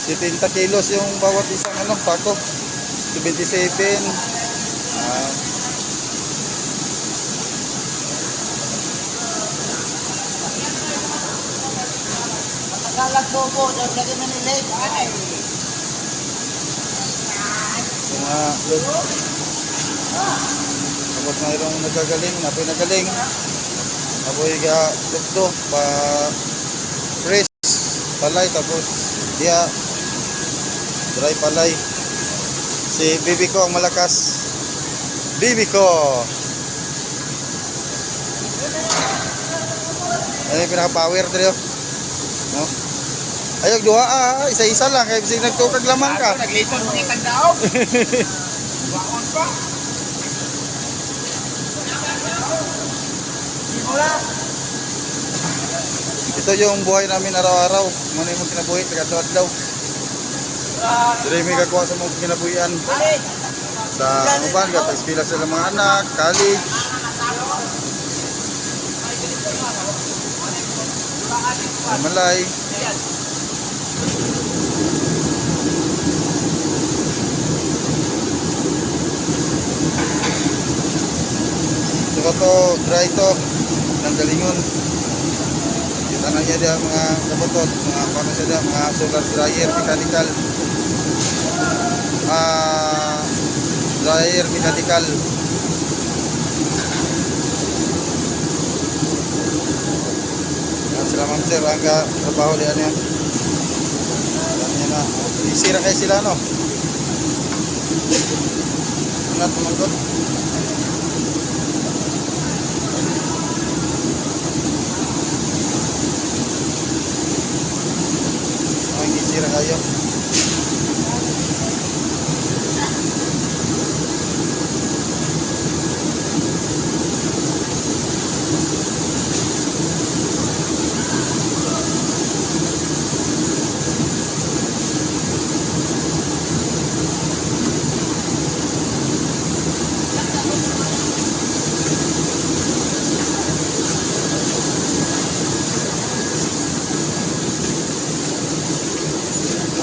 70 kilos yung bawat isang sako. 77. Kalag bobo, daw lagi manilig. Ay. Tapos mayroong nagagaling, napoy nagaling. Napoy ga lukto pa press palay, tapos dia dry palay. Si bibi ko ang malakas. Bibi ko. Ano yung pinaka-power dito? No? Ayog duha isa-isa lang kay bisig nagtukag lamang ka. Naglito ni kandaw. Wakon pa. Ito yung buhay namin araw-araw. Muna yung kinabuhi, taga-adlaw. Dire may kakuha sa mga kinabuhian. Sa uban, eskwela sa mga anak, college. Malay. Ito to, dry to, ng galingon. Kita na niya dia mga kabutot, mga paano siya dia, mga solar dryer, mechanical. Dryer, mechanical. Sila ma'am sir, hangga trabaho diyan yan. Alam niya na, isira kayo sila no. Angat tumangkot. Isira kayo.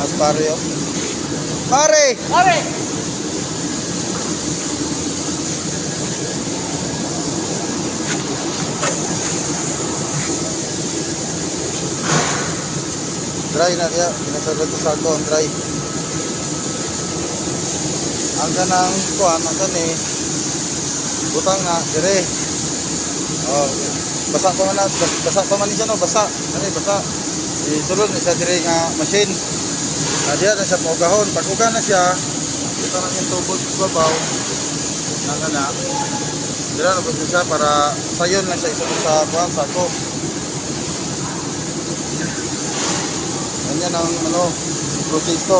Mas pare yo. Pare! Pare! Dry na dia, pinasagot ko sa ako ang dry. Ang kanang kuan, ang kani butang na dire. Oh, basa pa man siya no, basa. Ani basa. Isulod na siya dire nga machine. Na diya na siya paugahon. Pag uga na siya, ito na yung tubod babaw. Nangana. Dira na po siya para sayon na siya isulod sa kuan sako. Ganyan ang proseso.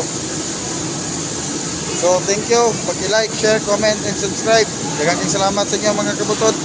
So thank you. Pag-like, share, comment, and subscribe. Daghang salamat sa inyo mga kabutot.